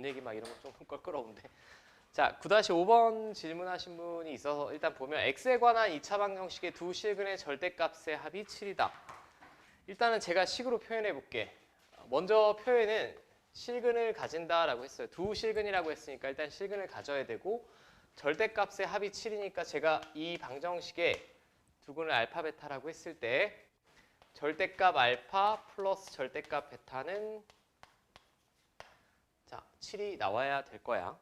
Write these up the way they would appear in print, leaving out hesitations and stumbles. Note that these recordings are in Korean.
내기 막 이런 거 좀 껄끄러운데. 자, 9-5번 질문하신 분이 있어서 일단 보면 x에 관한 2차 방정식의 두 실근의 절대값의 합이 7이다. 일단은 제가 식으로 표현해 볼게. 먼저 표현은 실근을 가진다라고 했어요. 두 실근이라고 했으니까 일단 실근을 가져야 되고 절대값의 합이 7이니까 제가 이 방정식에 두근을 알파 베타라고 했을 때 절대값 알파 플러스 절대값 베타는 자 7이 나와야 될 거야.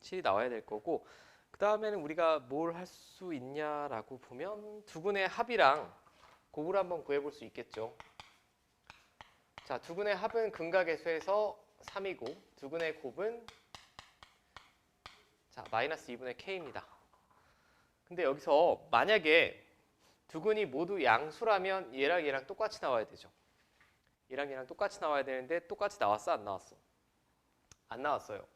7이 나와야 될 거고 그 다음에는 우리가 뭘 할 수 있냐라고 보면 두근의 합이랑 곱을 한번 구해볼 수 있겠죠. 자, 두근의 합은 근각계수에서 3이고 두근의 곱은 자 마이너스 2분의 k입니다. 근데 여기서 만약에 두근이 모두 양수라면 얘랑 얘랑 똑같이 나와야 되죠. 얘랑 얘랑 똑같이 나와야 되는데 똑같이 나왔어? 안 나왔어? 안 나왔어요.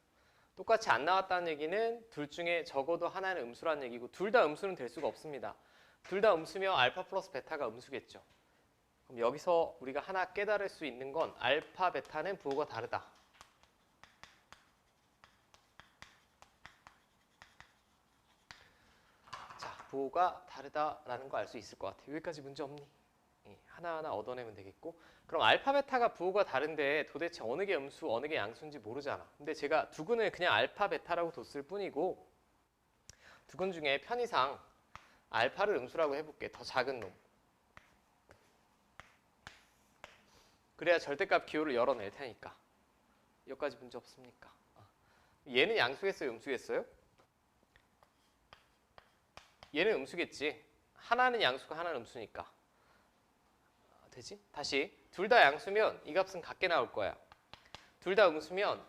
똑같이 안 나왔다는 얘기는 둘 중에 적어도 하나는 음수라는 얘기고 둘 다 음수는 될 수가 없습니다. 둘 다 음수면 알파 플러스 베타가 음수겠죠. 그럼 여기서 우리가 하나 깨달을 수 있는 건 알파 베타는 부호가 다르다. 자, 부호가 다르다라는 거 알 수 있을 것 같아요. 여기까지 문제 없니? 하나하나 얻어내면 되겠고 그럼 알파 베타가 부호가 다른데 도대체 어느 게 음수 어느 게 양수인지 모르잖아. 근데 제가 두근을 그냥 알파 베타라고 뒀을 뿐이고 두근 중에 편의상 알파를 음수라고 해볼게. 더 작은 놈. 그래야 절대값 기호를 열어낼 테니까. 여기까지 문제 없습니까? 얘는 양수겠어요? 음수겠어요? 얘는 음수겠지. 하나는 양수가 하나는 음수니까. 되지? 다시. 둘 다 양수면 이 값은 같게 나올 거야. 둘 다 음수면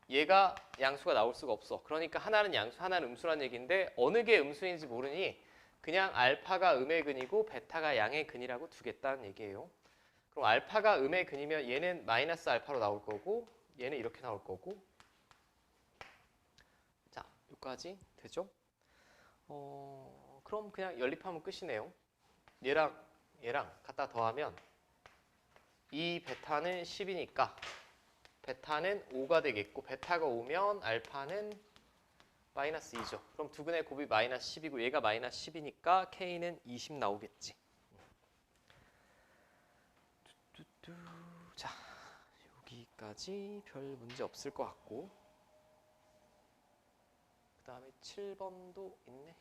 얘가 양수가 나올 수가 없어. 그러니까 하나는 양수, 하나는 음수란 얘기인데 어느 게 음수인지 모르니 그냥 알파가 음의 근이고 베타가 양의 근이라고 두겠다는 얘기예요. 그럼 알파가 음의 근이면 얘는 마이너스 알파로 나올 거고 얘는 이렇게 나올 거고 자, 여기까지 되죠? 그럼 그냥 연립하면 끝이네요. 얘랑 얘랑 갖다 더하면 이 베타는 10이니까 베타는 5가 되겠고 베타가 5면 알파는 마이너스 2죠. 그럼 두근의 곱이 마이너스 10이고 얘가 마이너스 10이니까 K는 20 나오겠지. 자, 여기까지 별 문제 없을 것 같고 그 다음에 7번도 있네.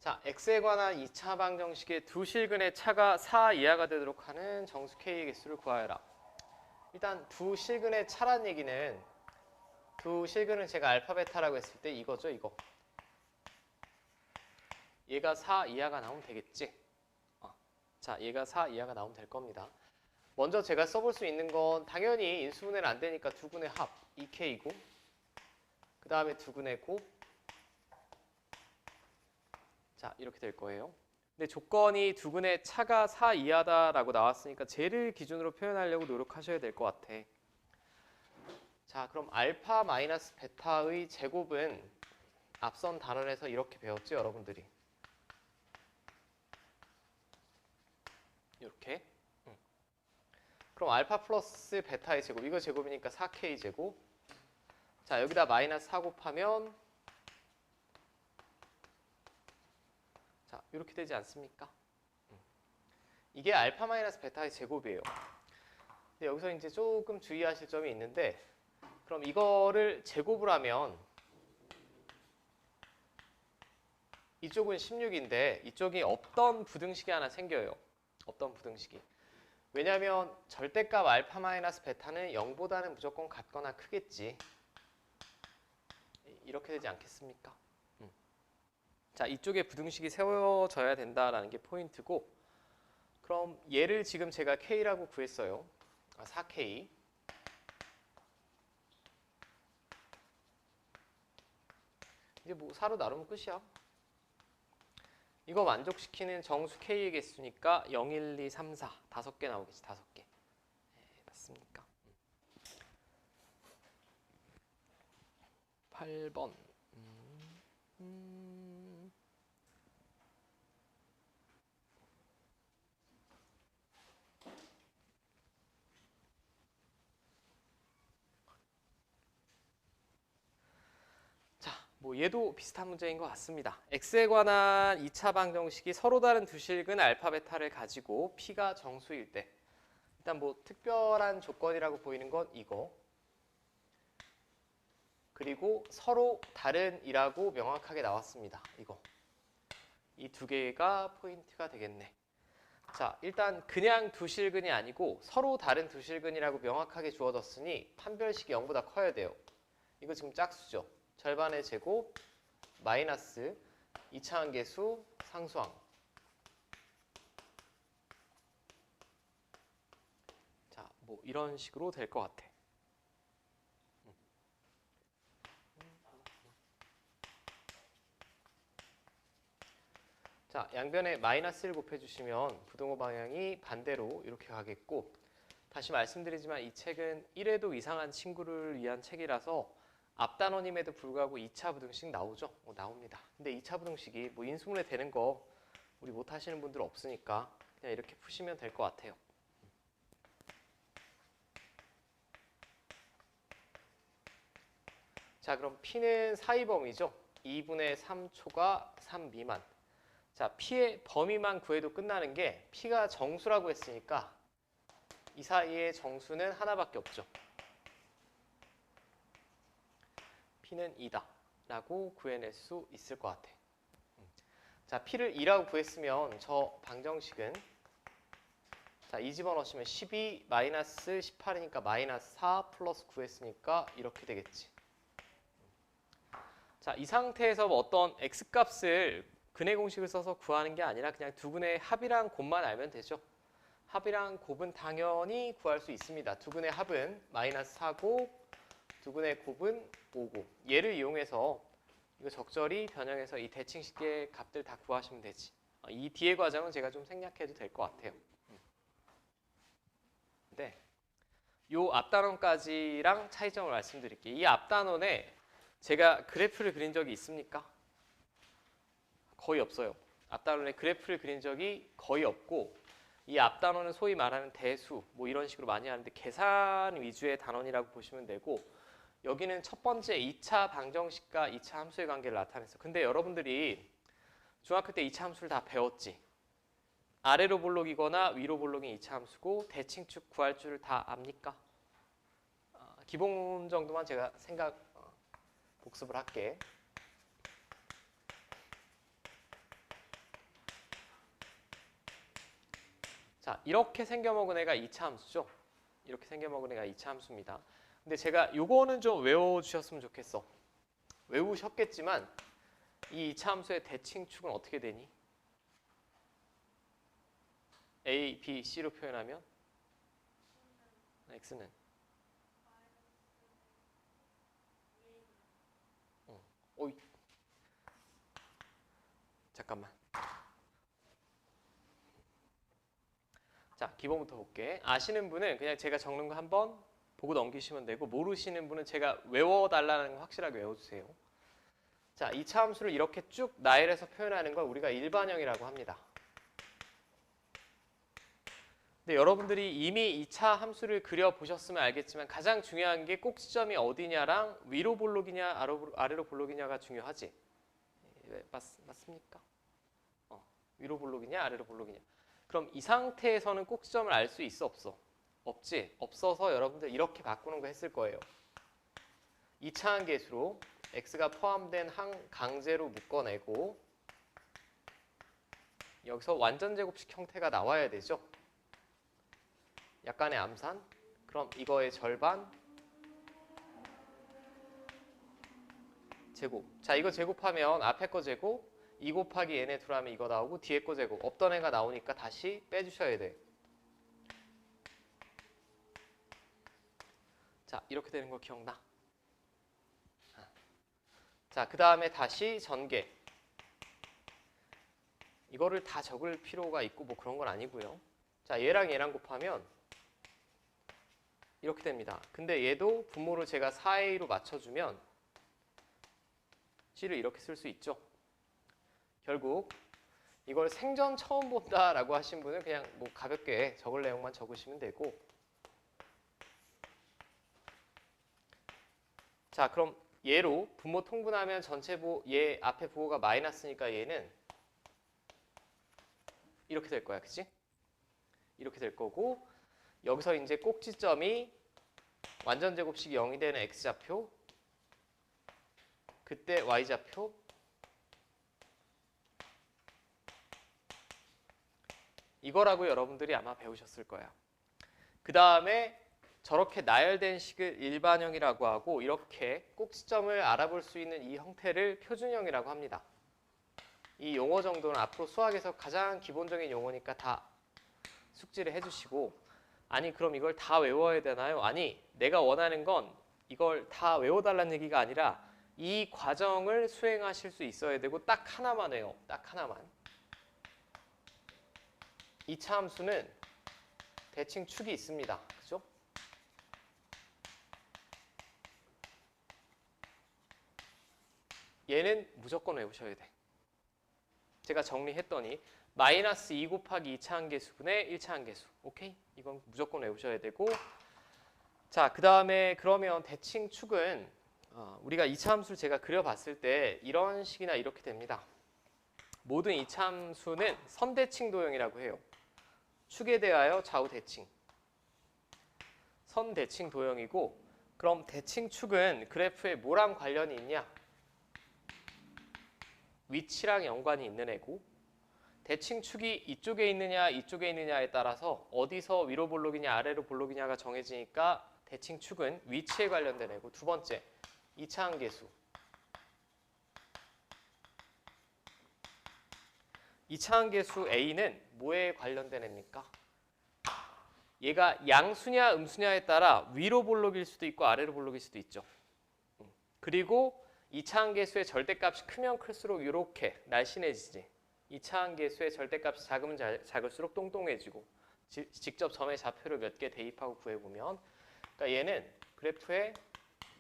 자, x에 관한 2차 방정식의 두 실근의 차가 4 이하가 되도록 하는 정수 k의 개수를 구하여라. 일단 두 실근의 차란 얘기는 두 실근은 제가 알파 베타라고 했을 때 이거죠, 이거. 얘가 4 이하가 나오면 되겠지. 자, 얘가 4 이하가 나오면 될 겁니다. 먼저 제가 써볼 수 있는 건 당연히 인수분해는 안 되니까 두근의 합 2k이고 그 다음에 두근의 곱 자, 이렇게 될 거예요. 근데 조건이 두근의 차가 4 이하다라고 나왔으니까 쟤를 기준으로 표현하려고 노력하셔야 될 것 같아. 자, 그럼 알파 마이너스 베타의 제곱은 앞선 단원에서 이렇게 배웠죠, 여러분들이. 이렇게. 그럼 알파 플러스 베타의 제곱, 이거 제곱이니까 4k 제곱. 자, 여기다 마이너스 4 곱하면 자, 이렇게 되지 않습니까? 이게 알파 마이너스 베타의 제곱이에요. 근데 여기서 이제 조금 주의하실 점이 있는데 그럼 이거를 제곱을 하면 이쪽은 16인데 이쪽이 없던 부등식이 하나 생겨요. 없던 부등식이. 왜냐하면 절대값 알파 마이너스 베타는 0보다는 무조건 같거나 크겠지. 이렇게 되지 않겠습니까? 자, 이쪽에 부등식이 세워져야 된다라는 게 포인트고 그럼 얘를 지금 제가 K라고 구했어요. 4K. 이제 뭐 4로 나누면 끝이야. 이거 만족시키는 정수 K의 개수니까 0, 1, 2, 3, 4 5개 나오겠지. 5개. 맞습니까? 8번 얘도 비슷한 문제인 것 같습니다. x에 관한 2차 방정식이 서로 다른 두 실근 알파 베타를 가지고 p가 정수일 때, 일단 뭐 특별한 조건이라고 보이는 건 이거, 그리고 서로 다른이라고 명확하게 나왔습니다. 이거. 이 두 개가 포인트가 되겠네. 자, 일단 그냥 두 실근이 아니고 서로 다른 두 실근이라고 명확하게 주어졌으니 판별식이 0보다 커야 돼요. 이거 지금 짝수죠. 절반의 제곱 마이너스 2차 함계수 상수항. 자, 뭐 이런 식으로 될 것 같아. 자, 양변에 마이너스를 곱해주시면 부등호 방향이 반대로 이렇게 가겠고, 다시 말씀드리지만 이 책은 1회도 이상한 친구를 위한 책이라서 앞단원임에도 불구하고 2차 부등식 나오죠? 나옵니다. 근데 2차 부등식이 뭐 인수분해 되는 거 우리 못 하시는 분들 없으니까 그냥 이렇게 푸시면 될 것 같아요. 자, 그럼 P는 사이범위죠? 2분의 3초가 3 미만. 자, P의 범위만 구해도 끝나는 게 P가 정수라고 했으니까 이 사이의 정수는 하나밖에 없죠. P는 2다 라고 구해낼 수 있을 것 같아. 자, P를 2라고 구했으면 저 방정식은, 자, 2 집어넣으시면 12 마이너스 18이니까 마이너스 4 플러스 9 했으니까 이렇게 되겠지. 자, 이 상태에서 어떤 x값을 근해 공식을 써서 구하는 게 아니라 그냥 두 근의 합이랑 곱만 알면 되죠. 합이랑 곱은 당연히 구할 수 있습니다. 두 근의 합은 마이너스 4고 두 근의 곱은 5고, 얘를 이용해서 이거 적절히 변형해서 이 대칭식의 값들 다 구하시면 되지. 이 뒤의 과정은 제가 좀 생략해도 될 것 같아요. 네, 요 앞단원까지랑 차이점을 말씀드릴게요. 이 앞단원에 제가 그래프를 그린 적이 있습니까? 거의 없어요. 앞단원에 그래프를 그린 적이 거의 없고, 이 앞단원은 소위 말하는 대수 뭐 이런 식으로 많이 하는데 계산 위주의 단원이라고 보시면 되고, 여기는 첫 번째 2차 방정식과 2차 함수의 관계를 나타냈어. 근데 여러분들이 중학교 때 2차 함수를 다 배웠지. 아래로 볼록이거나 위로 볼록인 2차 함수고 대칭축 구할 줄을 다 압니까? 기본 정도만 제가 복습을 할게. 자, 이렇게 생겨먹은 애가 2차 함수죠. 이렇게 생겨먹은 애가 2차 함수입니다. 근데 제가 요거는 좀 외워주셨으면 좋겠어. 외우셨겠지만 이 2차 함수의 대칭축은 어떻게 되니? A, B, C로 표현하면 X는 어이. 잠깐만. 자, 기본부터 볼게. 아시는 분은 그냥 제가 적는 거 한번 보고 넘기시면 되고, 모르시는 분은 제가 외워달라는 거 확실하게 외워주세요. 자, 2차 함수를 이렇게 쭉 나열해서 표현하는 걸 우리가 일반형이라고 합니다. 근데 여러분들이 이미 2차 함수를 그려보셨으면 알겠지만 가장 중요한 게 꼭지점이 어디냐랑 위로 볼록이냐 아래로 볼록이냐가 중요하지. 맞습니까? 위로 볼록이냐 아래로 볼록이냐. 그럼 이 상태에서는 꼭지점을 알 수 있어 없어? 없지. 없어서 여러분들 이렇게 바꾸는 거 했을 거예요. 2차 함계수로 x가 포함된 한 강제로 묶어내고 여기서 완전 제곱식 형태가 나와야 되죠. 약간의 암산. 그럼 이거의 절반 제곱. 자, 이거 제곱하면 앞에 거 제곱 2 곱하기 얘네 둘 하면 이거 나오고 뒤에 거 제곱. 없던 애가 나오니까 다시 빼주셔야 돼. 자, 이렇게 되는 거 기억나? 자, 그 다음에 다시 전개. 이거를 다 적을 필요가 있고 뭐 그런 건 아니고요. 자, 얘랑 얘랑 곱하면 이렇게 됩니다. 근데 얘도 분모를 제가 4a로 맞춰주면 c를 이렇게 쓸 수 있죠. 결국 이걸 생전 처음 본다라고 하신 분은 그냥 뭐 가볍게 적을 내용만 적으시면 되고, 자, 그럼 얘로 분모 통분하면 전체 얘 앞에 부호가 마이너스니까 얘는 이렇게 될 거야. 그치? 이렇게 될 거고 여기서 이제 꼭지점이 완전 제곱식이 0이 되는 x좌표 그때 y좌표 이거라고 여러분들이 아마 배우셨을 거야. 그 다음에 저렇게 나열된 식을 일반형이라고 하고 이렇게 꼭지점을 알아볼 수 있는 이 형태를 표준형이라고 합니다. 이 용어 정도는 앞으로 수학에서 가장 기본적인 용어니까 다 숙지를 해주시고 아니 그럼 이걸 다 외워야 되나요? 아니 내가 원하는 건 이걸 다 외워달라는 얘기가 아니라 이 과정을 수행하실 수 있어야 되고 딱 하나만 해요. 딱 하나만. 2차 함수는 대칭 축이 있습니다. 그죠? 얘는 무조건 외우셔야 돼. 제가 정리했더니 마이너스 2 곱하기 2차 한계수분의 1차 한계수. 오케이? 이건 무조건 외우셔야 되고 자, 그 다음에 그러면 대칭 축은 우리가 2차 함수를 제가 그려봤을 때 이런 식이나 이렇게 됩니다. 모든 2차 함수는 선대칭 도형이라고 해요. 축에 대하여 좌우 대칭. 선대칭 도형이고 그럼 대칭 축은 그래프에 뭐랑 관련이 있냐? 위치랑 연관이 있는 애고 대칭 축이 이쪽에 있느냐 이쪽에 있느냐에 따라서 어디서 위로 볼록이냐 아래로 볼록이냐가 정해지니까 대칭 축은 위치에 관련된 애고 두 번째 2차 한계수 2차 한계수 A는 뭐에 관련된 애입니까? 얘가 양수냐 음수냐에 따라 위로 볼록일 수도 있고 아래로 볼록일 수도 있죠. 그리고 2차 한계수의 절대값이 크면 클수록 이렇게 날씬해지지. 2차 한계수의 절대값이 작으면 작을수록 똥똥해지고 직접 점의 좌표를 몇 개 대입하고 구해보면 그러니까 얘는 그래프의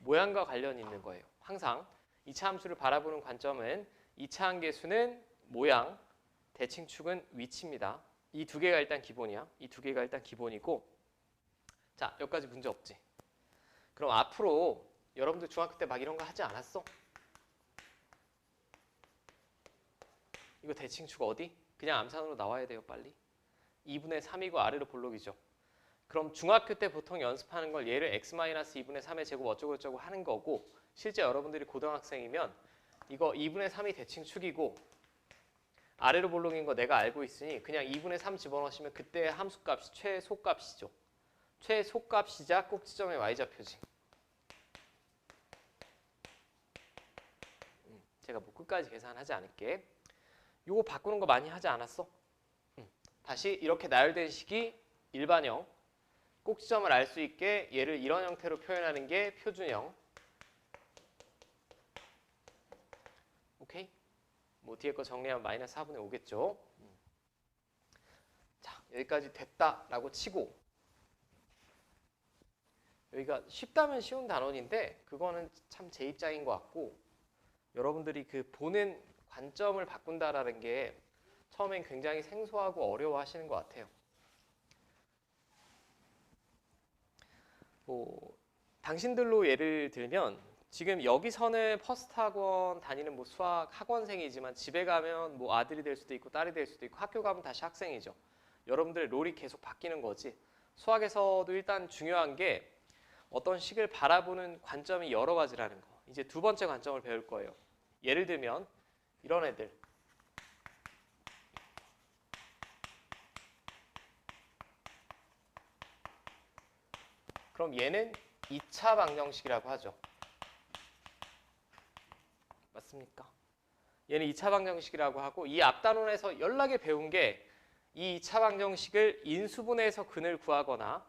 모양과 관련이 있는 거예요. 항상 2차 함수를 바라보는 관점은 2차 한계수는 모양, 대칭축은 위치입니다. 이 두 개가 일단 기본이야. 이 두 개가 일단 기본이고 자, 여기까지 문제 없지? 그럼 앞으로 여러분들 중학교 때 막 이런 거 하지 않았어? 이거 대칭축 어디? 그냥 암산으로 나와야 돼요, 빨리. 2분의 3이고 아래로 볼록이죠. 그럼 중학교 때 보통 연습하는 걸 얘를 x-2분의 3의 제곱 어쩌고저쩌고 하는 거고 실제 여러분들이 고등학생이면 이거 2분의 3이 대칭축이고 아래로 볼록인 거 내가 알고 있으니 그냥 2분의 3 집어넣으시면 그때 함수값이 최소값이죠. 최소값이자 꼭지점의 y좌표지. 제가 뭐 끝까지 계산하지 않을게. 요거 바꾸는 거 많이 하지 않았어? 다시 이렇게 나열된 식이 일반형 꼭지점을 알 수 있게 얘를 이런 형태로 표현하는 게 표준형. 오케이? 뭐 뒤에 거 정리하면 마이너스 4분의 5겠죠. 자, 여기까지 됐다라고 치고 여기가 쉽다면 쉬운 단원인데 그거는 참 제 입장인 것 같고 여러분들이 그 보는 관점을 바꾼다라는 게 처음엔 굉장히 생소하고 어려워하시는 것 같아요. 뭐 당신들로 예를 들면 지금 여기서는 퍼스트 학원 다니는 뭐 수학 학원생이지만 집에 가면 뭐 아들이 될 수도 있고 딸이 될 수도 있고 학교 가면 다시 학생이죠. 여러분들의 롤이 계속 바뀌는 거지. 수학에서도 일단 중요한 게 어떤 식을 바라보는 관점이 여러 가지라는 거. 이제 두 번째 관점을 배울 거예요. 예를 들면 이런 애들. 그럼 얘는 2차 방정식이라고 하죠. 맞습니까? 얘는 2차 방정식이라고 하고 이 앞단원에서 연락에 배운 게 이 2차 방정식을 인수분해해서 근을 구하거나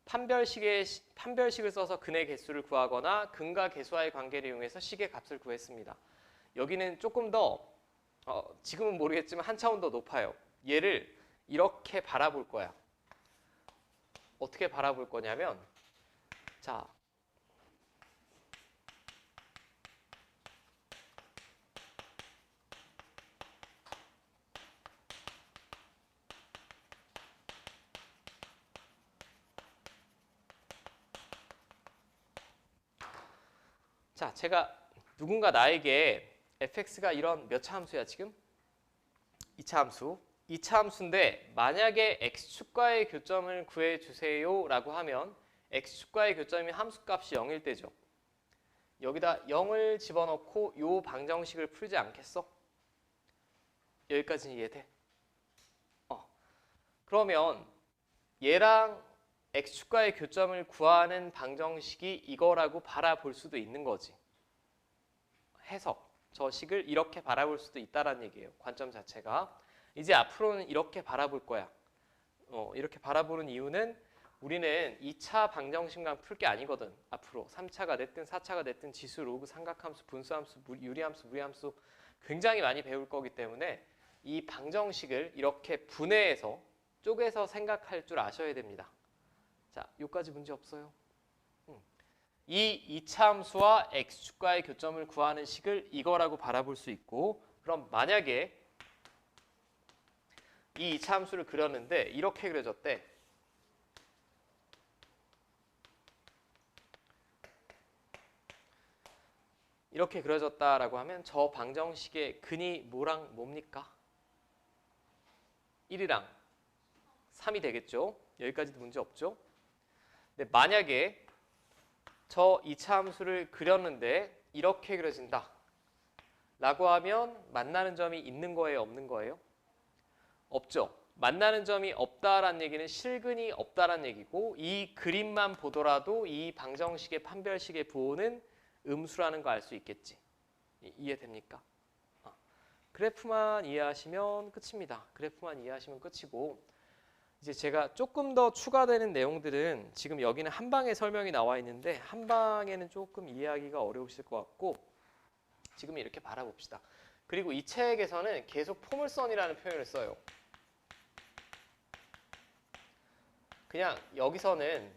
판별식을 써서 근의 개수를 구하거나 근과 개수와의 관계를 이용해서 식의 값을 구했습니다. 여기는 조금 더 지금은 모르겠지만 한 차원 더 높아요. 얘를 이렇게 바라볼 거야. 어떻게 바라볼 거냐면 자, 제가 누군가 나에게 fx가 이런 몇 차 함수야 지금? 2차 함수. 2차 함수인데 만약에 x축과의 교점을 구해주세요 라고 하면 x축과의 교점이 함수값이 0일 때죠. 여기다 0을 집어넣고 요 방정식을 풀지 않겠어? 여기까지는 이해돼? 그러면 얘랑 x축과의 교점을 구하는 방정식이 이거라고 바라볼 수도 있는 거지. 해석. 저 식을 이렇게 바라볼 수도 있다라는 얘기예요. 관점 자체가. 이제 앞으로는 이렇게 바라볼 거야. 이렇게 바라보는 이유는 우리는 2차 방정식만 풀 게 아니거든. 앞으로 3차가 됐든 4차가 됐든 지수, 로그, 삼각함수, 분수함수, 유리함수, 무리함수 굉장히 많이 배울 거기 때문에 이 방정식을 이렇게 분해해서 쪼개서 생각할 줄 아셔야 됩니다. 자, 여기까지 문제 없어요. 이 2차 함수와 x축과의 교점을 구하는 식을 이거라고 바라볼 수 있고, 그럼 만약에 이 2차 함수를 그렸는데 이렇게 그려졌대. 이렇게 그려졌다라고 하면 저 방정식의 근이 뭐랑 뭡니까? 1이랑 3이 되겠죠. 여기까지도 문제 없죠. 근데 만약에 저 2차 함수를 그렸는데 이렇게 그려진다 라고 하면 만나는 점이 있는 거예요? 없는 거예요? 없죠. 만나는 점이 없다라는 얘기는 실근이 없다라는 얘기고, 이 그림만 보더라도 이 방정식의 판별식의 부호는 음수라는 거 알 수 있겠지. 이해됩니까? 그래프만 이해하시면 끝입니다. 그래프만 이해하시면 끝이고, 이제 제가 조금 더 추가되는 내용들은 지금 여기는 한 방에 설명이 나와 있는데 한 방에는 조금 이해하기가 어려우실 것 같고, 지금 이렇게 바라봅시다. 그리고 이 책에서는 계속 포물선이라는 표현을 써요. 그냥 여기서는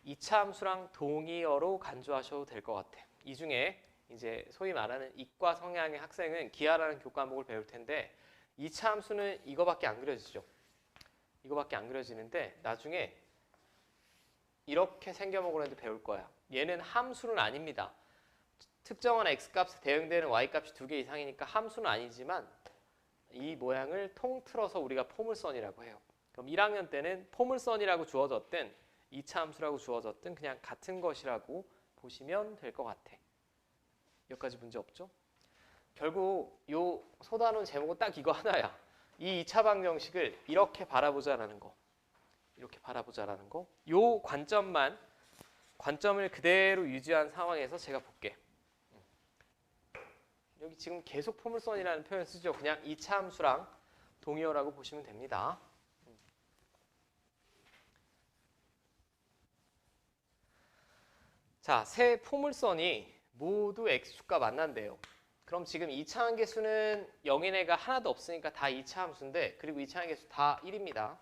2차 함수랑 동의어로 간주하셔도 될 것 같아요. 이 중에 이제 소위 말하는 이과 성향의 학생은 기하라는 교과목을 배울 텐데 2차 함수는 이거밖에 안 그려지죠. 이거밖에 안 그려지는데 나중에 이렇게 생겨먹으려 해도 배울 거야. 얘는 함수는 아닙니다. 특정한 x값에 대응되는 y값이 2개 이상이니까 함수는 아니지만 이 모양을 통틀어서 우리가 포물선이라고 해요. 그럼 1학년 때는 포물선이라고 주어졌든 2차 함수라고 주어졌든 그냥 같은 것이라고 보시면 될 것 같아. 여기까지 문제 없죠? 결국 요 소단원 제목은 딱 이거 하나야. 이 2차 방정식을 이렇게 바라보자라는 거. 이렇게 바라보자라는 거. 요 관점을 그대로 유지한 상황에서 제가 볼게. 여기 지금 계속 포물선이라는 표현 쓰죠. 그냥 2차 함수랑 동의어라고 보시면 됩니다. 자, 세 포물선이 모두 x축과 만난대요. 그럼 지금 2차 한계수는 0인 애가 하나도 없으니까 다 2차 함수인데, 그리고 2차 한계수 다 1입니다.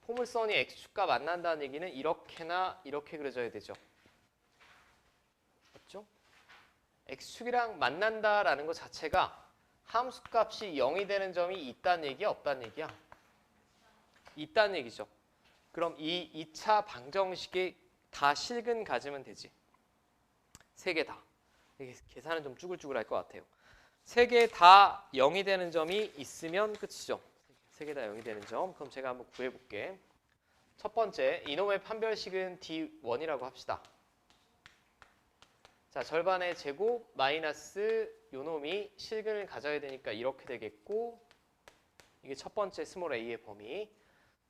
포물선이 x축과 만난다는 얘기는 이렇게나 이렇게 그려져야 되죠. 맞죠? x축이랑 만난다라는 것 자체가 함수값이 0이 되는 점이 있다는 얘기야, 없다는 얘기야? 있다는 얘기죠. 그럼 이 2차 방정식이 다 실근 가지면 되지. 세 개 다. 이게 계산은 좀 쭈글쭈글할 것 같아요. 세 개 다 0이 되는 점이 있으면 끝이죠. 세 개 다 0이 되는 점. 그럼 제가 한번 구해볼게. 첫 번째, 이놈의 판별식은 D1이라고 합시다. 자, 절반의 제곱 마이너스 요놈이 실근을 가져야 되니까 이렇게 되겠고, 이게 첫 번째 스몰 a의 범위.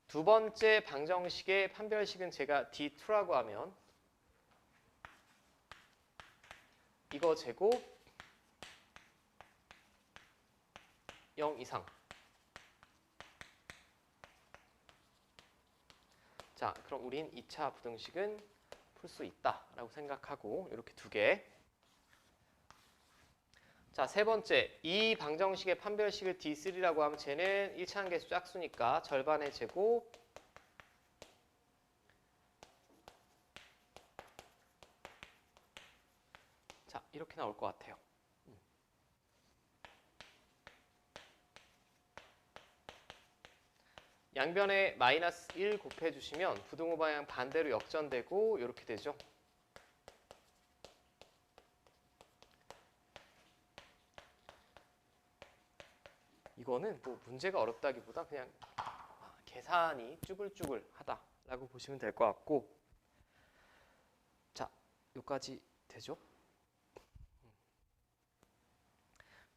두 번째 방정식의 판별식은 제가 D2라고 하면 이거 제곱 0 이상. 자, 그럼 우린 2차 부등식은 풀 수 있다라고 생각하고 이렇게 두 개. 자, 세 번째, 이 방정식의 판별식을 D3라고 하면 쟤는 1차 한계수 짝수니까 절반의 제곱 자, 이렇게 나올 것 같아요. 양변에 마이너스 1 곱해주시면 부등호 방향 반대로 역전되고 이렇게 되죠. 이거는 뭐 문제가 어렵다기보다 그냥 계산이 쭈글쭈글하다라고 보시면 될 것 같고, 자, 여기까지 되죠?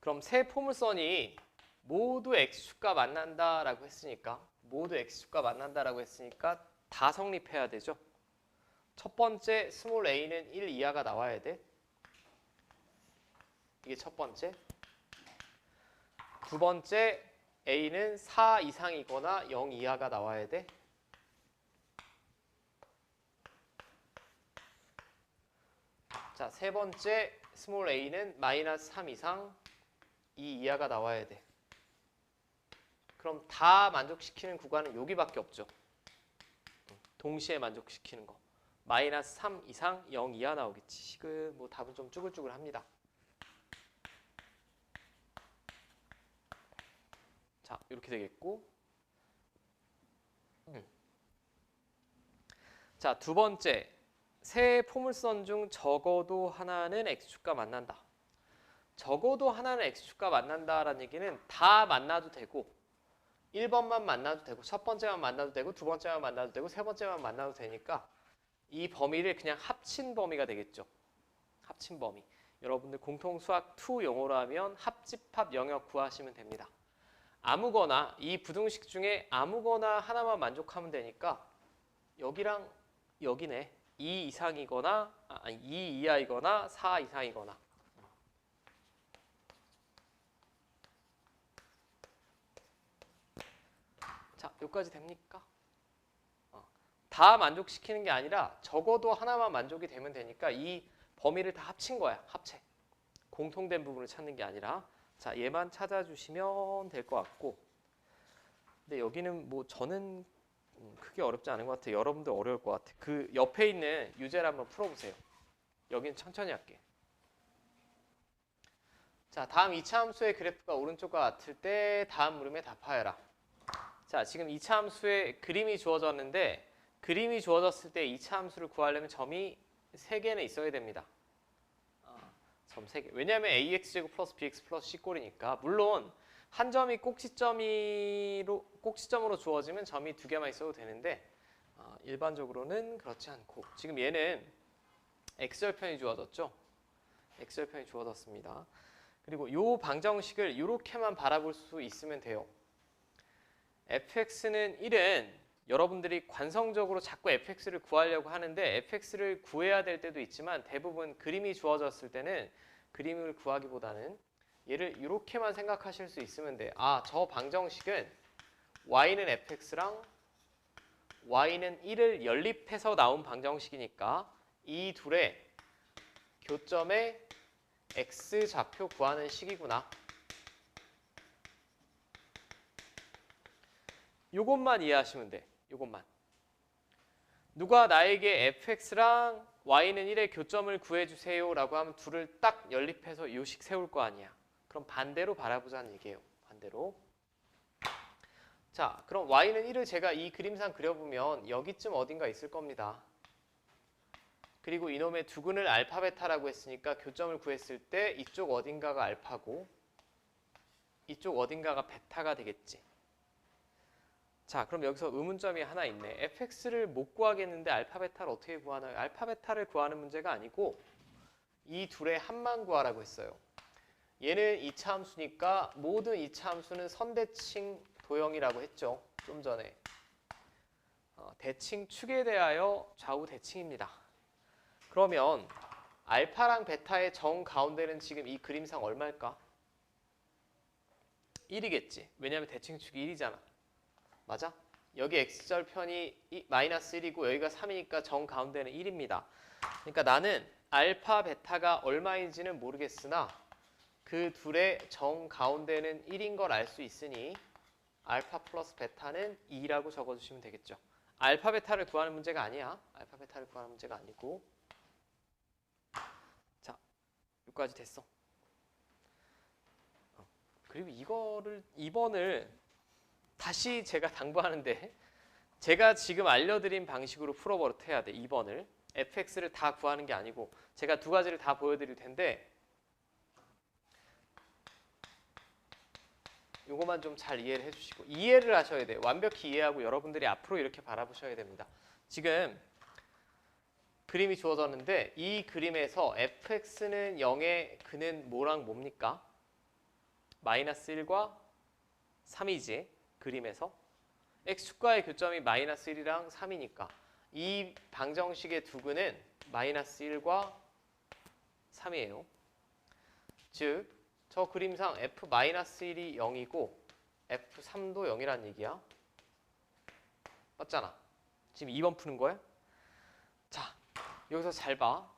그럼 세 포물선이 모두 x축과 만난다라고 했으니까 다 성립해야 되죠. 첫 번째 스몰 a는 1 이하가 나와야 돼. 이게 첫 번째. 두 번째 a는 4 이상이거나 0 이하가 나와야 돼. 자, 세 번째 스몰 a는 마이너스 3 이상 2 이하가 나와야 돼. 그럼 다 만족시키는 구간은 여기밖에 없죠. 동시에 만족시키는 거. 마이너스 3 이상 0 이하 나오겠지. 지금 뭐 답은 좀 쭈글쭈글합니다. 자, 이렇게 되겠고. 자, 두 번째. 세 포물선 중 적어도 하나는 x축과 만난다. 적어도 하나는 x축과 만난다라는 얘기는 다 만나도 되고 1번만 만나도 되고 첫 번째만 만나도 되고 두 번째만 만나도 되고 세 번째만 만나도 되니까 이 범위를 그냥 합친 범위가 되겠죠. 합친 범위. 여러분들 공통수학 2 용어로 하면 합집합 영역 구하시면 됩니다. 아무거나 이 부등식 중에 아무거나 하나만 만족하면 되니까 여기랑 여기네. 2 이상이거나 2 이하이거나 4 이상이거나. 자, 여기까지 됩니까? 다 만족시키는 게 아니라 적어도 하나만 만족이 되면 되니까 이 범위를 다 합친 거야. 합체. 공통된 부분을 찾는 게 아니라. 자, 얘만 찾아주시면 될 것 같고. 근데 여기는 뭐 저는 크게 어렵지 않은 것 같아요. 여러분들 어려울 것 같아요. 그 옆에 있는 유제를 한번 풀어보세요. 여기는 천천히 할게. 자, 다음 2차 함수의 그래프가 오른쪽과 같을 때 다음 물음에 답하여라. 자, 지금 2차 함수의 그림이 주어졌는데 그림이 주어졌을 때 2차 함수를 구하려면 점이 3개는 있어야 됩니다. 점 3개. 왜냐하면 ax제곱 플러스 bx 플러스 c꼴이니까. 물론 한 점이 꼭지점으로 주어지면 점이 2개만 있어도 되는데 일반적으로는 그렇지 않고 지금 얘는 x절편이 주어졌죠. x절편이 주어졌습니다. 그리고 이 방정식을 이렇게만 바라볼 수 있으면 돼요. fx는 1은 여러분들이 관성적으로 자꾸 fx를 구하려고 하는데 fx를 구해야 될 때도 있지만 대부분 그림이 주어졌을 때는 그림을 구하기보다는 얘를 이렇게만 생각하실 수 있으면 돼. 저 방정식은 y는 fx랑 y는 1을 연립해서 나온 방정식이니까 이 둘의 교점의 x좌표 구하는 식이구나. 요것만 이해하시면 돼. 요것만. 누가 나에게 fx랑 y는 1의 교점을 구해주세요 라고 하면 둘을 딱 연립해서 요식 세울 거 아니야. 그럼 반대로 바라보자는 얘기예요. 반대로. 자, 그럼 y는 1을 제가 이 그림상 그려보면 여기쯤 어딘가 있을 겁니다. 그리고 이놈의 두근을 알파 베타라고 했으니까 교점을 구했을 때 이쪽 어딘가가 알파고 이쪽 어딘가가 베타가 되겠지. 자, 그럼 여기서 의문점이 하나 있네. fx를 못 구하겠는데 알파 베타를 어떻게 구하나요? 알파 베타를 구하는 문제가 아니고 이 둘의 합만 구하라고 했어요. 얘는 2차 함수니까 모든 2차 함수는 선대칭 도형이라고 했죠. 좀 전에. 대칭 축에 대하여 좌우 대칭입니다. 그러면 알파랑 베타의 정 가운데는 지금 이 그림상 얼마일까? 1이겠지. 왜냐하면 대칭 축이 1이잖아. 맞아? 여기 x절편이 마이너스 1이고 여기가 3이니까 정 가운데는 1입니다. 그러니까 나는 알파, 베타가 얼마인지는 모르겠으나 그 둘의 정 가운데는 1인 걸 알 수 있으니 알파 플러스 베타는 2라고 적어주시면 되겠죠. 알파, 베타를 구하는 문제가 아니야. 알파, 베타를 구하는 문제가 아니고. 자, 여기까지 됐어. 그리고 이거를 2번을 다시 제가 당부하는데 제가 지금 알려드린 방식으로 풀어버릇해야 돼. 2번을. fx를 다 구하는 게 아니고 제가 두 가지를 다 보여드릴 텐데 요거만 좀 잘 이해를 해주시고 이해를 하셔야 돼요. 완벽히 이해하고 여러분들이 앞으로 이렇게 바라보셔야 됩니다. 지금 그림이 주어졌는데 이 그림에서 fx는 0의 근은 뭐랑 뭡니까? 마이너스 1과 3이지. 그림에서 x축과의 교점이 마이너스 1이랑 3이니까 이 방정식의 두 근은 마이너스 1과 3이에요. 즉, 저 그림상 f-1이 0이고 f3도 0이란 얘기야. 맞잖아. 지금 2번 푸는 거야? 자, 여기서 잘 봐.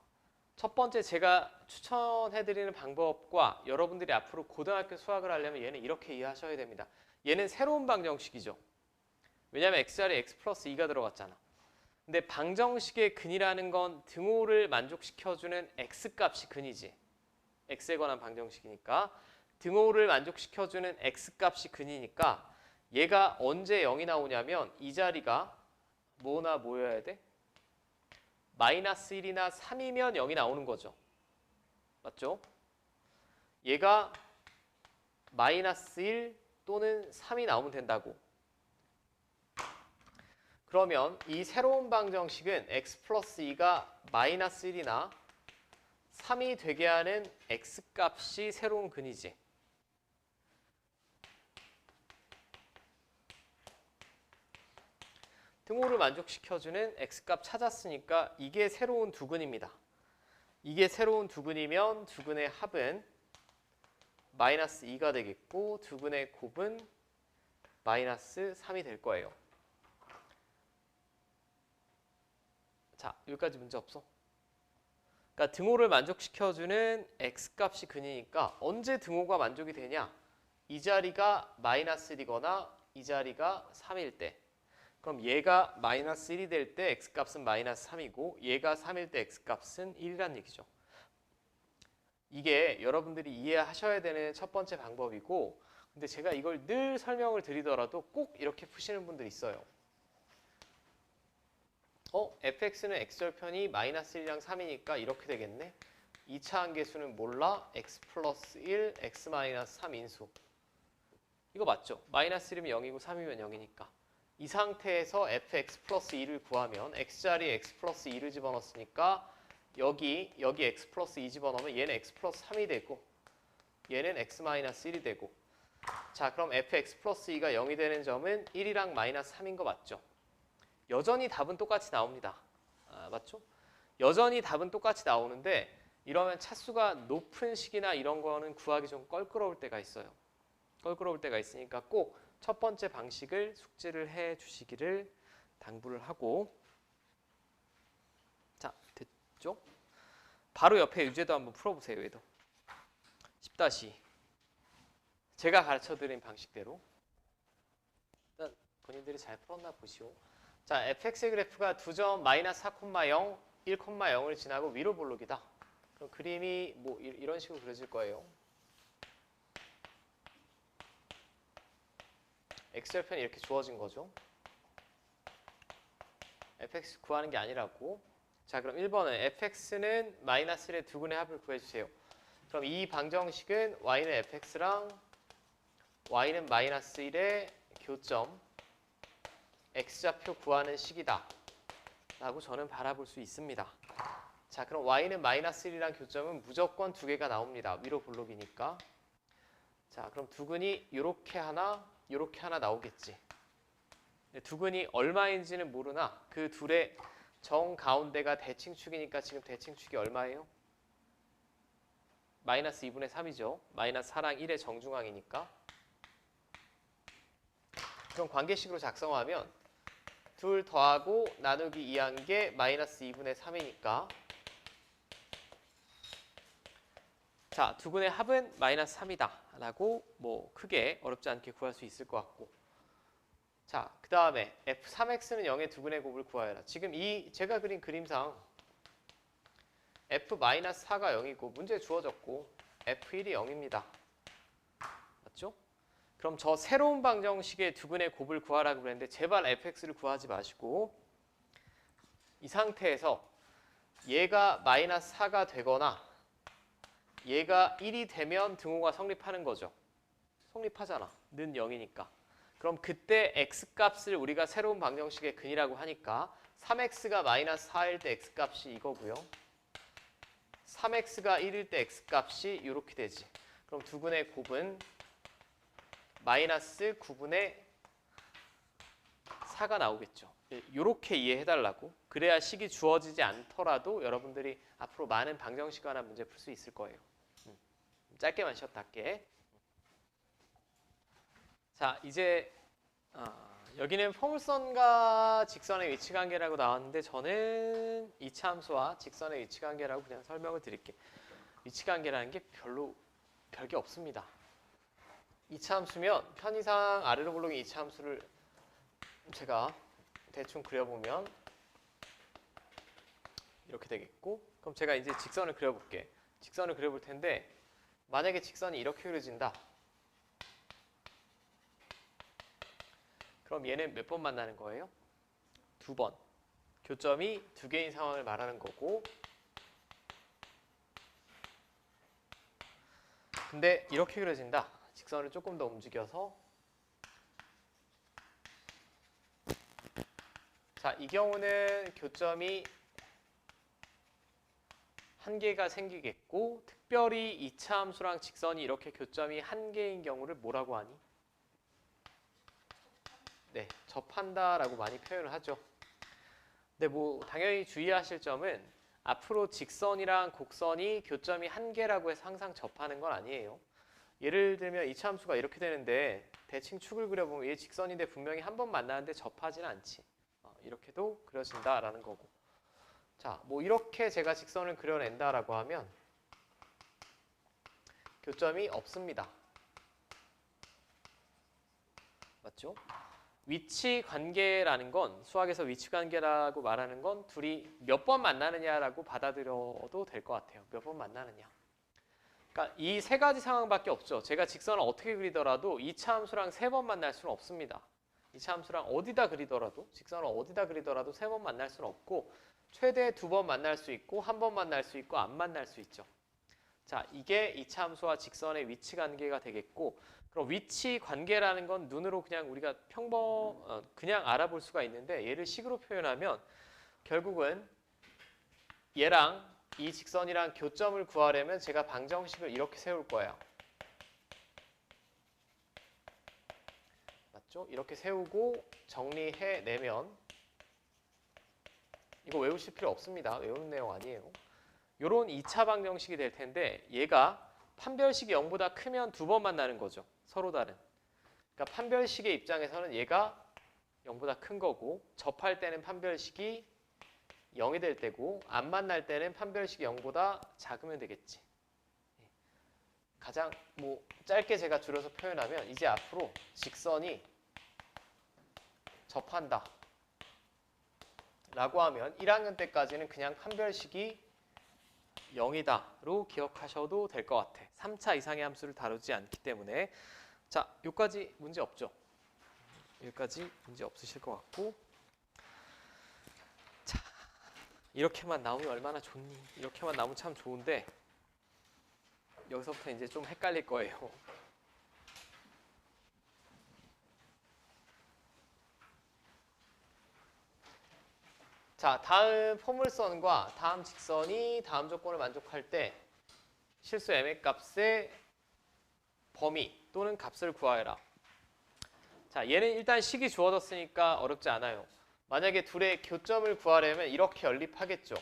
첫 번째 제가 추천해드리는 방법과 여러분들이 앞으로 고등학교 수학을 하려면 얘는 이렇게 이해하셔야 됩니다. 얘는 새로운 방정식이죠. 왜냐하면 x자리에 x 플러스 2가 들어갔잖아. 근데 방정식의 근이라는 건 등호를 만족시켜주는 x값이 근이지. x에 관한 방정식이니까 등호를 만족시켜주는 x값이 근이니까 얘가 언제 0이 나오냐면 이 자리가 뭐나 뭐여야 돼? 마이너스 1이나 3이면 0이 나오는 거죠. 맞죠? 얘가 마이너스 1 또는 3이 나오면 된다고. 그러면 이 새로운 방정식은 x 플러스 2가 마이너스 1이나 3이 되게 하는 x값이 새로운 근이지. 등호를 만족시켜주는 x값 찾았으니까 이게 새로운 두근입니다. 이게 새로운 두근이면 두근의 합은 마이너스 2가 되겠고 두근의 곱은 마이너스 3이 될 거예요. 자, 여기까지 문제 없어? 그러니까 등호를 만족시켜주는 x값이 근이니까 언제 등호가 만족이 되냐? 이 자리가 마이너스 1이거나 이 자리가 3일 때. 그럼 얘가 마이너스 1이 될 때 x값은 마이너스 3이고 얘가 3일 때 x값은 1이란 얘기죠. 이게 여러분들이 이해하셔야 되는 첫 번째 방법이고 근데 제가 이걸 늘 설명을 드리더라도 꼭 이렇게 푸시는 분들이 있어요. fx는 x절편이 마이너스 1이랑 3이니까 이렇게 되겠네. 2차 한계수는 몰라. x 플러스 1, x 마이너스 3 인수. 이거 맞죠? 마이너스 1이면 0이고 3이면 0이니까. 이 상태에서 fx 플러스 2를 구하면 x자리에 x 플러스 2를 집어넣었으니까 여기 x 플러스 2 집어넣으면 얘는 x 플러스 3이 되고 얘는 x 마이너스 1이 되고 자 그럼 fx 플러스 2가 0이 되는 점은 1이랑 마이너스 3인 거 맞죠? 여전히 답은 똑같이 나옵니다. 맞죠? 여전히 답은 똑같이 나오는데 이러면 차수가 높은 식이나 이런 거는 구하기 좀 껄끄러울 때가 있어요. 껄끄러울 때가 있으니까 꼭 첫 번째 방식을 숙지를 해 주시기를 당부를 하고 자, 됐죠? 바로 옆에 유제도 한번 풀어보세요. 얘도 10-2 제가 가르쳐드린 방식대로 일단 본인들이 잘 풀었나 보시오. 자, fx의 그래프가 두 점 마이너스 4,0, 1,0을 지나고 위로 볼록이다. 그럼 그림이 뭐 이런 식으로 그려질 거예요. x절편이 이렇게 주어진 거죠. fx 구하는 게 아니라고. 자, 그럼 1번은 fx는 마이너스 1의 두근의 합을 구해주세요. 그럼 이 방정식은 y는 fx랑 y는 마이너스 1의 교점 x좌표 구하는 식이다 라고 저는 바라볼 수 있습니다. 자, 그럼 y는 마이너스 1이랑 교점은 무조건 두 개가 나옵니다. 위로 볼록이니까. 자, 그럼 두근이 요렇게 하나 나오겠지. 두근이 얼마인지는 모르나 그 둘의 정 가운데가 대칭축이니까 지금 대칭축이 얼마예요? 마이너스 2분의 3이죠. 마이너스 4랑 1의 정중앙이니까. 그럼 관계식으로 작성하면 둘 더하고 나누기 2한 게 마이너스 2분의 3이니까 자, 두근의 합은 마이너스 3이다 라고 뭐 크게 어렵지 않게 구할 수 있을 것 같고 자, 그 다음에 f3x는 0의 두근의 곱을 구하여라. 지금 이 제가 그린 그림상 f-4가 0이고 문제 주어졌고 f1이 0입니다. 맞죠? 그럼 저 새로운 방정식의 두근의 곱을 구하라고 그랬는데 제발 fx를 구하지 마시고 이 상태에서 얘가 마이너스 4가 되거나 얘가 1이 되면 등호가 성립하는 거죠. 성립하잖아. 는 0이니까. 그럼 그때 x값을 우리가 새로운 방정식의 근이라고 하니까 3x가 마이너스 4일 때 x값이 이거고요. 3x가 1일 때 x값이 이렇게 되지. 그럼 두근의 곱은 마이너스 9분의 4가 나오겠죠. 이렇게 이해해달라고. 그래야 식이 주어지지 않더라도 여러분들이 앞으로 많은 방정식 관한 문제 풀 수 있을 거예요. 짧게만 쉬었다 할게. 자, 이제 여기는 포물선과 직선의 위치관계라고 나왔는데 저는 이차함수와 직선의 위치관계라고 그냥 설명을 드릴게요. 위치관계라는 게 별게 없습니다. 이차함수면 편의상 아래로 볼록인 이차함수를 제가 대충 그려보면 이렇게 되겠고, 그럼 제가 이제 직선을 그려볼게. 직선을 그려볼 텐데 만약에 직선이 이렇게 그려진다. 그럼 얘는 몇 번 만나는 거예요? 2번. 교점이 2개인 상황을 말하는 거고, 근데 이렇게 그려진다. 직선을 조금 더 움직여서, 자, 이 경우는 교점이 한 개가 생기겠고, 특별히 이차함수랑 직선이 이렇게 교점이 한 개인 경우를 뭐라고 하니? 네, 접한다라고 많이 표현을 하죠. 근데 뭐 당연히 주의하실 점은 앞으로 직선이랑 곡선이 교점이 한 개라고 해서 항상 접하는 건 아니에요. 예를 들면 이차함수가 이렇게 되는데 대칭 축을 그려보면 얘 직선인데 분명히 한 번 만나는데 접하지는 않지. 이렇게도 그려진다라는 거고. 자, 뭐 이렇게 제가 직선을 그려낸다라고 하면 교점이 없습니다. 맞죠? 위치 관계라는 건, 수학에서 위치 관계라고 말하는 건 둘이 몇 번 만나느냐라고 받아들여도 될 것 같아요. 몇 번 만나느냐. 그러니까 이 세 가지 상황밖에 없죠. 제가 직선을 어떻게 그리더라도 이차함수랑 3번 만날 수는 없습니다. 이차함수랑 어디다 그리더라도, 직선을 어디다 그리더라도 3번 만날 수는 없고, 최대 2번 만날 수 있고 1번 만날 수 있고 안 만날 수 있죠. 자, 이게 이차함수와 직선의 위치 관계가 되겠고, 그럼 위치 관계라는 건 눈으로 그냥 우리가 그냥 알아볼 수가 있는데, 얘를 식으로 표현하면 결국은 얘랑 이 직선이랑 교점을 구하려면 제가 방정식을 이렇게 세울 거예요. 맞죠? 이렇게 세우고 정리해내면, 이거 외우실 필요 없습니다. 외우는 내용 아니에요. 요런 2차 방정식이 될 텐데, 얘가 판별식이 0보다 크면 2번 만나는 거죠. 서로 다른. 그러니까 판별식의 입장에서는 얘가 0보다 큰 거고, 접할 때는 판별식이 0이 될 때고, 안 만날 때는 판별식이 0보다 작으면 되겠지. 가장 뭐 짧게 제가 줄여서 표현하면, 이제 앞으로 직선이 접한다 라고 하면 1학년 때까지는 그냥 판별식이 0이다로 기억하셔도 될 것 같아. 3차 이상의 함수를 다루지 않기 때문에. 자, 여기까지 문제 없죠? 여기까지 문제 없으실 것 같고. 자, 이렇게만 나오면 얼마나 좋니? 이렇게만 나오면 참 좋은데 여기서부터 이제 좀 헷갈릴 거예요. 자, 다음 포물선과 다음 직선이 다음 조건을 만족할 때 실수 m의 값의 범위 또는 값을 구하여라. 자, 얘는 일단 식이 주어졌으니까 어렵지 않아요. 만약에 둘의 교점을 구하려면 이렇게 연립하겠죠.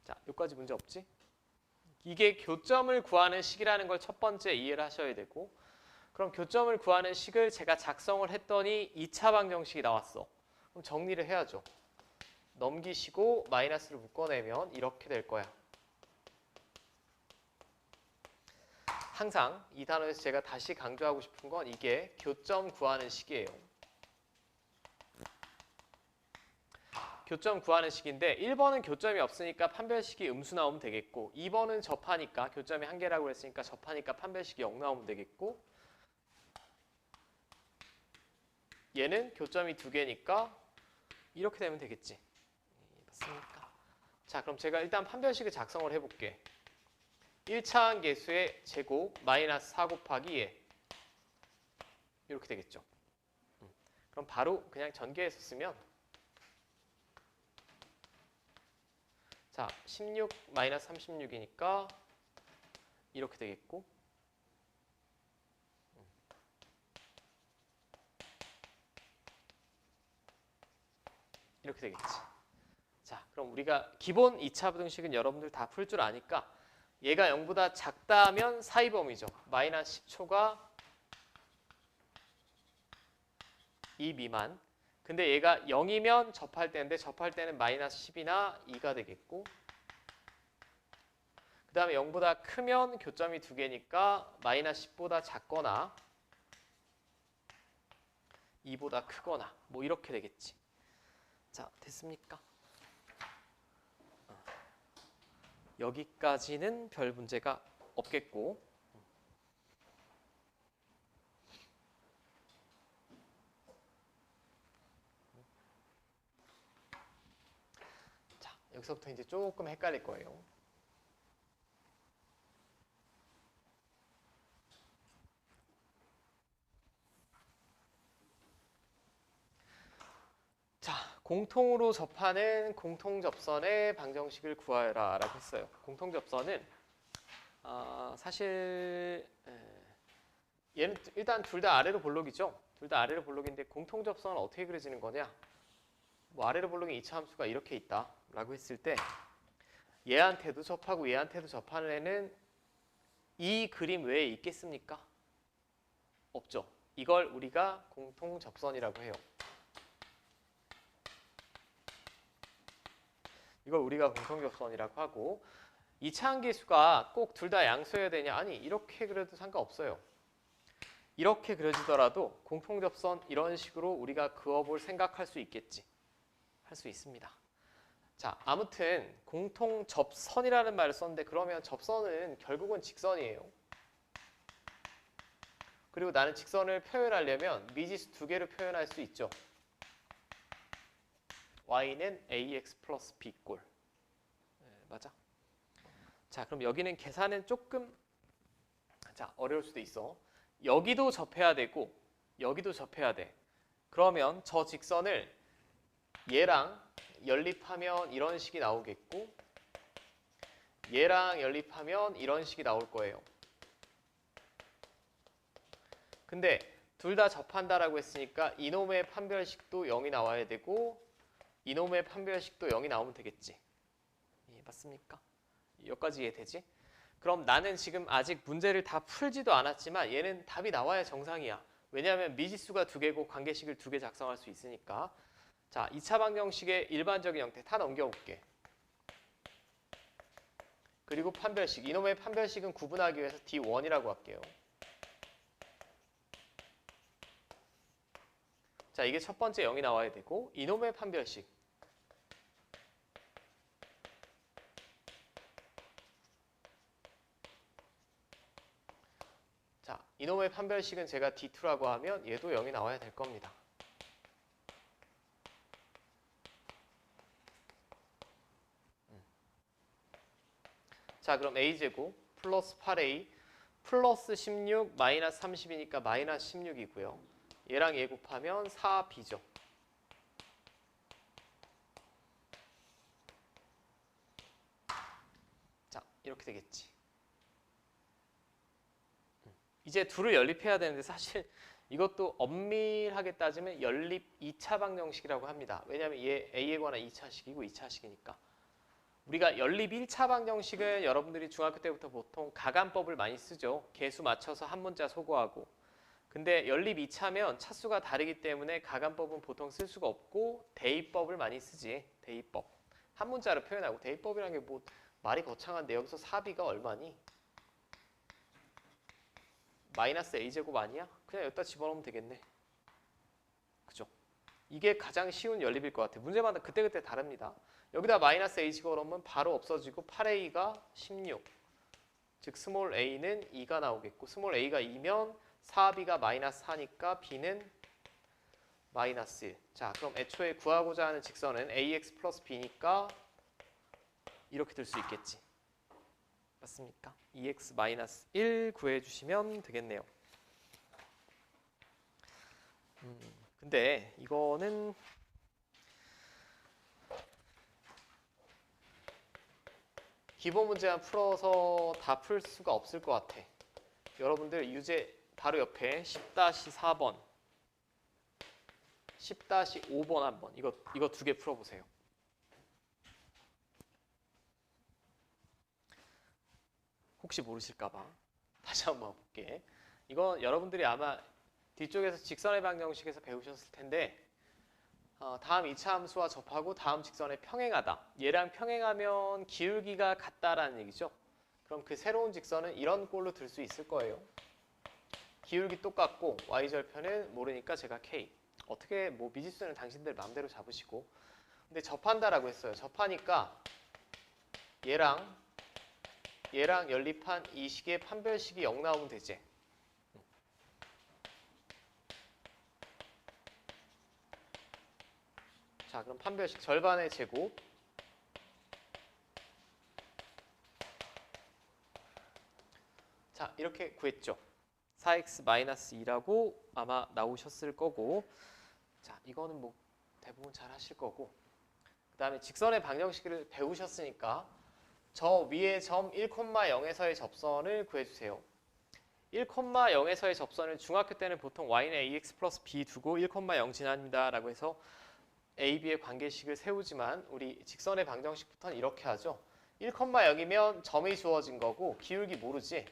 자, 여기까지 문제 없지? 이게 교점을 구하는 식이라는 걸 첫 번째 이해를 하셔야 되고, 그럼 교점을 구하는 식을 제가 작성을 했더니 2차 방정식이 나왔어. 그럼 정리를 해야죠. 넘기시고 마이너스를 묶어내면 이렇게 될 거야. 항상 이 단어에서 제가 다시 강조하고 싶은 건 이게 교점 구하는 식이에요. 교점 구하는 식인데 1번은 교점이 없으니까 판별식이 음수 나오면 되겠고, 2번은 접하니까 교점이 한 개라고 했으니까 접하니까 판별식이 0 나오면 되겠고, 얘는 교점이 2개니까 이렇게 되면 되겠지. 맞습니까? 자, 그럼 제가 일단 판별식을 작성을 해볼게. 1차 계수의 제곱 마이너스 4 곱하기 2 이렇게 되겠죠. 그럼 바로 그냥 전개해서 쓰면 자 16 마이너스 36이니까 이렇게 되겠고 이렇게 되겠지. 자, 그럼 우리가 기본 2차 부등식은 여러분들 다 풀 줄 아니까 얘가 0보다 작다면 사이범위죠. 마이너스 10초가 2 미만. 근데 얘가 0이면 접할 때인데 접할 때는 마이너스 10이나 2가 되겠고 그 다음에 0보다 크면 교점이 2개니까 마이너스 10보다 작거나 2보다 크거나 뭐 이렇게 되겠지. 자, 됐습니까? 여기까지는 별 문제가 없겠고 자, 여기서부터 이제 조금 헷갈릴 거예요. 자, 공통으로 접하는 공통접선의 방정식을 구하여라 라고 했어요. 공통접선은 사실 얘는 일단 둘 다 아래로 볼록이죠. 둘 다 아래로 볼록인데 공통접선은 어떻게 그려지는 거냐. 뭐 아래로 볼록인 2차 함수가 이렇게 있다 라고 했을 때 얘한테도 접하고 얘한테도 접하는 애는 이 그림 외에 있겠습니까? 없죠. 이걸 우리가 공통접선이라고 해요. 이걸 우리가 공통접선이라고 하고 2차 함계수가 꼭 둘 다 양수여야 되냐? 아니, 이렇게 그려도 상관없어요. 이렇게 그려지더라도 공통접선 이런 식으로 우리가 그어볼 생각할 수 있겠지. 할 수 있습니다. 자, 아무튼 공통접선이라는 말을 썼는데 그러면 접선은 결국은 직선이에요. 그리고 나는 직선을 표현하려면 미지수 2개로 표현할 수 있죠. y는 ax 플러스 b꼴. 네, 맞아. 자, 그럼 여기는 계산은 조금 어려울 수도 있어. 여기도 접해야 되고 여기도 접해야 돼. 그러면 저 직선을 얘랑 연립하면 이런 식이 나오겠고 얘랑 연립하면 이런 식이 나올 거예요. 근데 둘 다 접한다라고 했으니까 이놈의 판별식도 0이 나와야 되고 이놈의 판별식도 0이 나오면 되겠지. 예, 맞습니까? 여기까지 이해되지? 그럼 나는 지금 아직 문제를 다 풀지도 않았지만 얘는 답이 나와야 정상이야. 왜냐하면 미지수가 2개고 관계식을 2개 작성할 수 있으니까. 자, 2차 방정식의 일반적인 형태 다 넘겨볼게. 그리고 판별식. 이놈의 판별식은 구분하기 위해서 D1이라고 할게요. 자, 이게 첫 번째 0이 나와야 되고 이놈의 판별식. 자, 이놈의 판별식은 제가 D2라고 하면 얘도 0이 나와야 될 겁니다. 자, 그럼 a제곱 플러스 8a 플러스 16 마이너스 30이니까 마이너스 16이고요. 얘랑 얘 곱하면 4b죠. 자, 이렇게 되겠지. 이제 둘을 연립해야 되는데 사실 이것도 엄밀하게 따지면 연립 2차 방정식이라고 합니다. 왜냐하면 얘 a에 관한 2차식이고 2차식이니까. 우리가 연립 1차 방정식은 여러분들이 중학교 때부터 보통 가간법을 많이 쓰죠. 개수 맞춰서 한 문자 소거하고. 근데 연립 2차면 차수가 다르기 때문에 가간법은 보통 쓸 수가 없고 대입법을 많이 쓰지. 대입법. 한 문자로 표현하고 대입법이라는 게 뭐 말이 거창한데 여기서 4b가 얼마니? 마이너스 a제곱 아니야? 그냥 여기다 집어넣으면 되겠네. 그죠? 이게 가장 쉬운 연립일 것 같아. 문제마다 그때그때 다릅니다. 여기다 마이너스 a 집어넣으면 바로 없어지고 8a가 16. 즉 스몰 a는 2가 나오겠고 스몰 a가 2면 4b가 마이너스 4니까 b는 마이너스 1. 자, 그럼 애초에 구하고자 하는 직선은 ax 플러스 b니까 이렇게 될 수 있겠지. 맞습니까? 2x-1 구해주시면 되겠네요. 근데 이거는 기본 문제만 풀어서 다 풀 수가 없을 것 같아. 여러분들 유제 바로 옆에 10-4번, 10-5번 한번 이거 두 개 풀어보세요. 혹시 모르실까봐 다시 한번 볼게. 이건 여러분들이 아마 뒤쪽에서 직선의 방정식에서 배우셨을 텐데 다음 2차 함수와 접하고 다음 직선에 평행하다. 얘랑 평행하면 기울기가 같다라는 얘기죠. 그럼 그 새로운 직선은 이런 꼴로 들 수 있을 거예요. 기울기 똑같고 y절편은 모르니까 제가 k. 어떻게 뭐 미지수는 당신들 마음대로 잡으시고. 근데 접한다라고 했어요. 접하니까 얘랑 연립한 이 식의 판별식이 0 나오면 되지. 자, 그럼 판별식 절반의 제곱. 자, 이렇게 구했죠. 4x-2라고 아마 나오셨을 거고. 자, 이거는 뭐 대부분 잘 하실 거고. 그 다음에 직선의 방정식을 배우셨으니까 저 위에 점 1,0에서의 접선을 구해주세요. 1,0에서의 접선을 중학교 때는 보통 y는 ax 플러스 b 두고 1,0 지납니다 라고 해서 a, b의 관계식을 세우지만 우리 직선의 방정식부터는 이렇게 하죠. 1,0이면 점이 주어진 거고 기울기 모르지.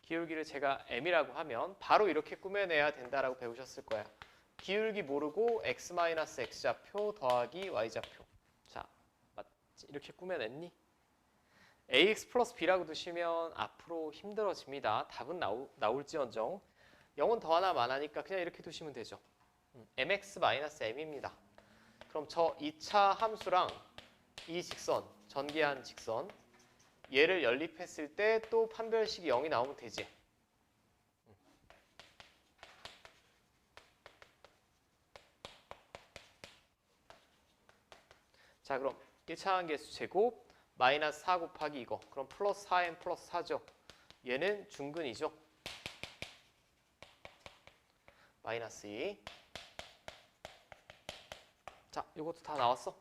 기울기를 제가 m이라고 하면 바로 이렇게 꾸며내야 된다라고 배우셨을 거야. 기울기 모르고 x-x좌표 더하기 y좌표. 자, 맞지? 이렇게 꾸며냈니? ax 플러스 b라고 두시면 앞으로 힘들어집니다. 답은 나올지언정 0은 더하나 마나니까 그냥 이렇게 두시면 되죠. mx-m입니다. 그럼 저 2차 함수랑 이 직선, 전개한 직선 얘를 연립했을 때 또 판별식이 0이 나오면 되지. 자, 그럼 1차 한계수 제곱 마이너스 4 곱하기 이거. 그럼 플러스 4m 플러스 4죠. 얘는 중근이죠. 마이너스 2. 자, 이것도 다 나왔어?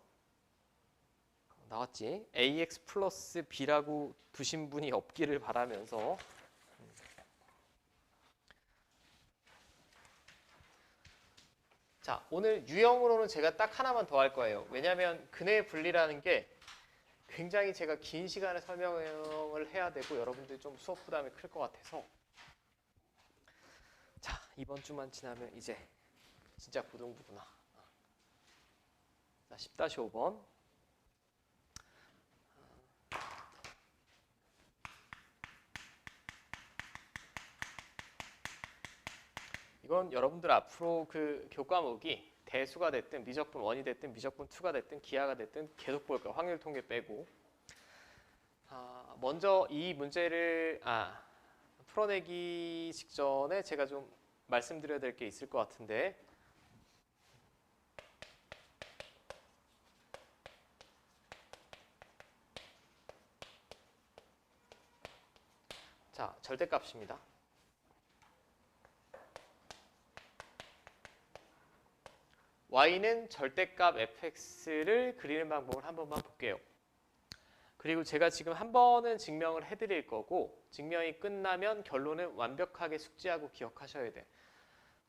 나왔지? ax 플러스 b라고 두신 분이 없기를 바라면서 자, 오늘 유형으로는 제가 딱 하나만 더 할 거예요. 왜냐하면 근해 분리라는 게 굉장히 제가 긴 시간에 설명을 해야 되고 여러분들 좀 수업 부담이 클 것 같아서 자, 이번 주만 지나면 이제 진짜 고등부구나. 자, 10-5번. 이건 여러분들 앞으로 그 교과목이 대수가 됐든 미적분 1이 됐든 미적분 2가 됐든 기하가 됐든 계속 볼 거예요. 확률 통계 빼고. 먼저 이 문제를 풀어내기 직전에 제가 좀 말씀드려야 될 게 있을 것 같은데 자, 절대값입니다. y는 절대값 fx를 그리는 방법을 한 번만 볼게요. 그리고 제가 지금 한 번은 증명을 해드릴 거고 증명이 끝나면 결론은 완벽하게 숙지하고 기억하셔야 돼.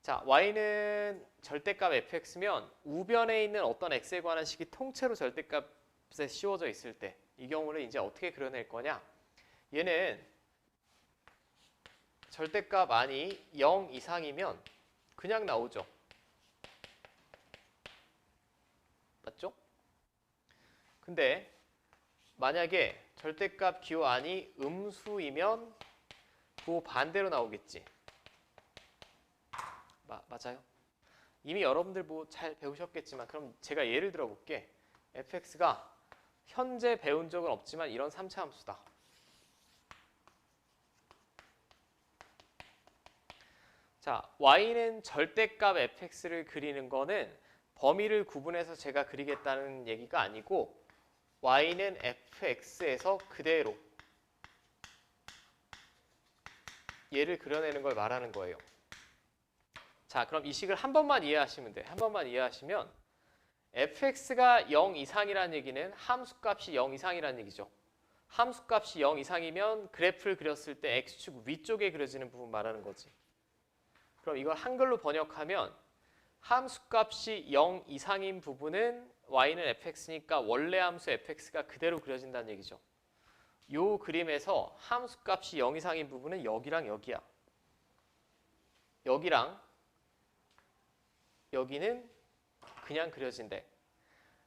자, y는 절대값 fx면 우변에 있는 어떤 x에 관한 식이 통째로 절대값에 씌워져 있을 때 이 경우는 이제 어떻게 그려낼 거냐? 얘는 절대값 안이 0 이상이면 그냥 나오죠. 맞죠? 근데 만약에 절대값 기호 안이 음수이면 그 반대로 나오겠지. 맞아요? 이미 여러분들 뭐 잘 배우셨겠지만 그럼 제가 예를 들어 볼게. fx가 현재 배운 적은 없지만 이런 3차 함수다. 자, y는 절대값 fx를 그리는 거는 범위를 구분해서 제가 그리겠다는 얘기가 아니고 y는 fx에서 그대로 얘를 그려내는 걸 말하는 거예요. 자, 그럼 이 식을 한 번만 이해하시면 돼. 한 번만 이해하시면 fx가 0 이상이라는 얘기는 함수값이 0 이상이라는 얘기죠. 함수값이 0 이상이면 그래프를 그렸을 때 x축 위쪽에 그려지는 부분 말하는 거지. 그럼 이걸 한글로 번역하면 함수값이 0 이상인 부분은 y는 fx니까 원래 함수 fx가 그대로 그려진다는 얘기죠. 요 그림에서 함수값이 0 이상인 부분은 여기랑 여기야. 여기랑 여기는 그냥 그려진대.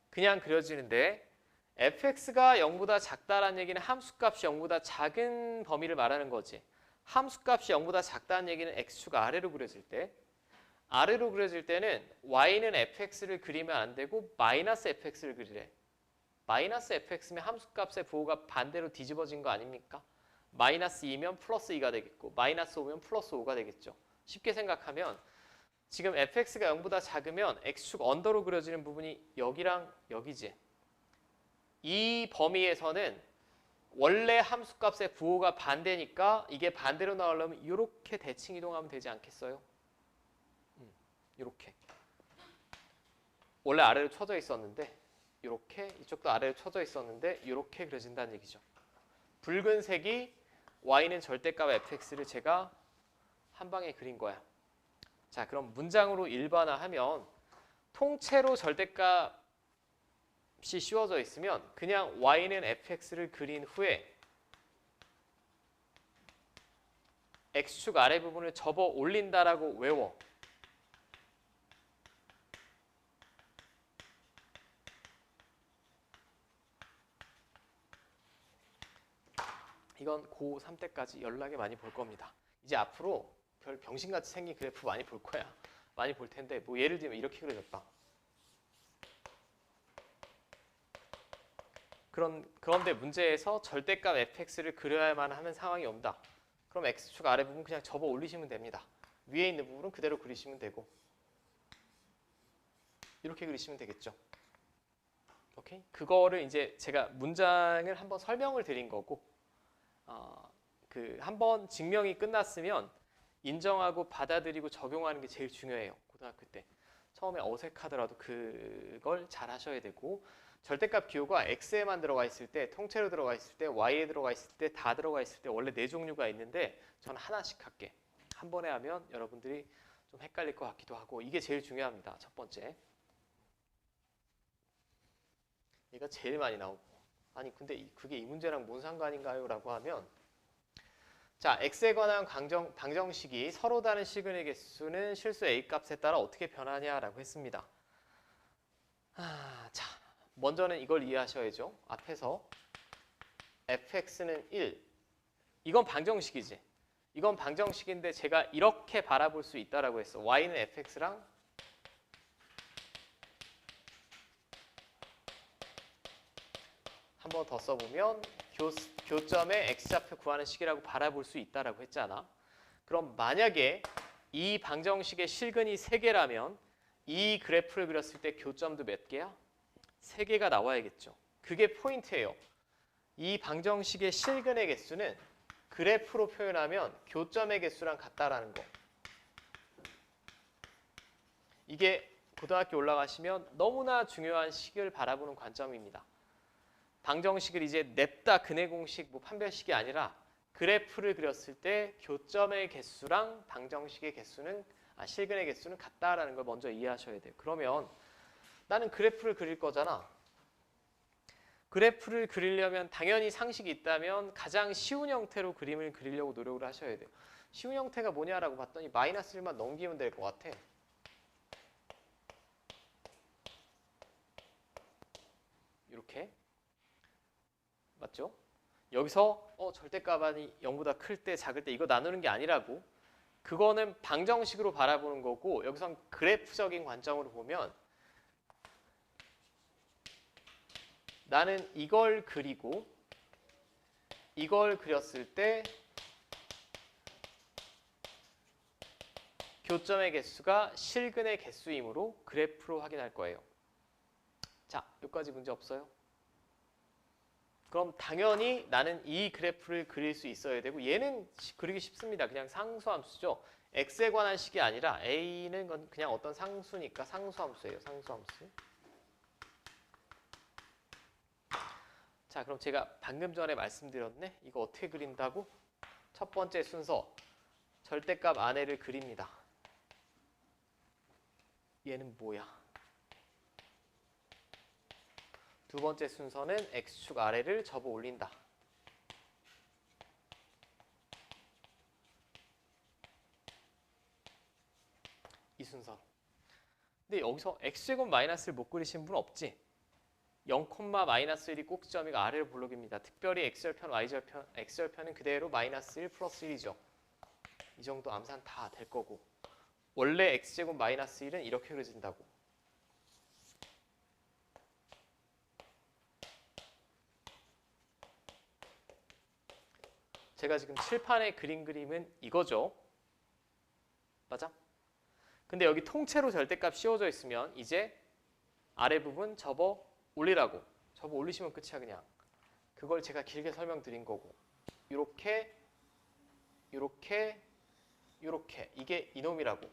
그냥 그려지는데 fx가 0보다 작다라는 얘기는 함수값이 0보다 작은 범위를 말하는 거지. 함수값이 0보다 작다는 얘기는 x축 아래로 그려질 때, 아래로 그려질 때는 y는 fx를 그리면 안 되고 마이너스 fx를 그리래. 마이너스 fx면 함수값의 부호가 반대로 뒤집어진 거 아닙니까? 마이너스 2면 플러스 2가 되겠고 마이너스 5면 플러스 5가 되겠죠. 쉽게 생각하면 지금 fx가 0보다 작으면 x축 언더로 그려지는 부분이 여기랑 여기지. 이 범위에서는 원래 함수값의 부호가 반대니까 이게 반대로 나오려면 이렇게 대칭 이동하면 되지 않겠어요? 이렇게. 원래 아래로 쳐져 있었는데 이렇게, 이쪽도 아래로 쳐져 있었는데 이렇게 그려진다는 얘기죠. 붉은색이 y는 절대값 fx를 제가 한 방에 그린 거야. 자, 그럼 문장으로 일반화하면 통째로 절대값이 씌워져 있으면 그냥 y는 fx를 그린 후에 x축 아래 부분을 접어 올린다라고 외워. 이건 고3 때까지 연락에 많이 볼 겁니다. 이제 앞으로 별 병신같이 생긴 그래프 많이 볼 거야. 많이 볼 텐데 뭐 예를 들면 이렇게 그려졌다. 그런데 문제에서 절대값 fx를 그려야만 하는 상황이 온다. 그럼 x축 아래 부분 그냥 접어 올리시면 됩니다. 위에 있는 부분은 그대로 그리시면 되고 이렇게 그리시면 되겠죠. 오케이? 그거를 이제 제가 문장을 한번 설명을 드린 거고 한번 증명이 끝났으면 인정하고 받아들이고 적용하는 게 제일 중요해요. 고등학교 때. 처음에 어색하더라도 그걸 잘 하셔야 되고 절대값 기호가 x에만 들어가 있을 때, 통째로 들어가 있을 때, y에 들어가 있을 때, 다 들어가 있을 때 원래 4종류가 있는데 저는 하나씩 할게. 한 번에 하면 여러분들이 좀 헷갈릴 것 같기도 하고 이게 제일 중요합니다. 첫 번째. 얘가 제일 많이 나오고 아니 근데 그게 이 문제랑 뭔 상관인가요? 라고 하면 자, x에 관한 방정식이 서로 다른 시그널 개수는 실수 a 값에 따라 어떻게 변하냐라고 했습니다. 자, 먼저는 이걸 이해하셔야죠. 앞에서 fx는 1. 이건 방정식이지. 이건 방정식인데 제가 이렇게 바라볼 수 있다라고 했어. y는 fx랑 한 번 더 써보면 교점의 x좌표 구하는 식이라고 바라볼 수 있다라고 했잖아. 그럼 만약에 이 방정식의 실근이 3개라면 이 그래프를 그렸을 때 교점도 몇 개야? 3개가 나와야겠죠. 그게 포인트예요. 이 방정식의 실근의 개수는 그래프로 표현하면 교점의 개수랑 같다라는 거. 이게 고등학교 올라가시면 너무나 중요한 식을 바라보는 관점입니다. 방정식을 이제 냅다 근해 공식 뭐 판별식이 아니라 그래프를 그렸을 때 교점의 개수랑 방정식의 개수는 실근의 개수는 같다라는 걸 먼저 이해하셔야 돼요. 그러면 나는 그래프를 그릴 거잖아. 그래프를 그리려면 당연히 상식이 있다면 가장 쉬운 형태로 그림을 그리려고 노력을 하셔야 돼요. 쉬운 형태가 뭐냐라고 봤더니 마이너스 1만 넘기면 될 것 같아. 이렇게. 맞죠? 여기서 절대값이 0보다 클 때 작을 때 이거 나누는 게 아니라고. 그거는 방정식으로 바라보는 거고 여기선 그래프적인 관점으로 보면 나는 이걸 그리고 이걸 그렸을 때 교점의 개수가 실근의 개수이므로 그래프로 확인할 거예요. 자, 여기까지 문제 없어요? 그럼 당연히 나는 이 그래프를 그릴 수 있어야 되고 얘는 그리기 쉽습니다. 그냥 상수함수죠. x에 관한 식이 아니라 a는 그냥 어떤 상수니까 상수함수예요. 상수함수. 자, 그럼 제가 방금 전에 말씀드렸네. 이거 어떻게 그린다고? 첫 번째 순서 절대값 안에를 그립니다. 얘는 뭐야? 두 번째 순서는 x축 아래를 접어 올린다. 이 순서. 근데 여기서 x제곱 마이너스를 못 그리신 분 없지? 0,-1이 꼭지점이가 아래를 볼록입니다. 특별히 x절편, x절편은 그대로 마이너스 1 플러스 1이죠. 이 정도 암산 다 될 거고. 원래 x제곱 마이너스 1은 이렇게 그려진다고. 제가 지금 칠판에 그린 그림은 이거죠. 맞아? 근데 여기 통째로 절대값 씌워져 있으면 이제 아래 부분 접어 올리라고. 접어 올리시면 끝이야 그냥. 그걸 제가 길게 설명드린 거고. 요렇게 요렇게 요렇게 이게 이놈이라고.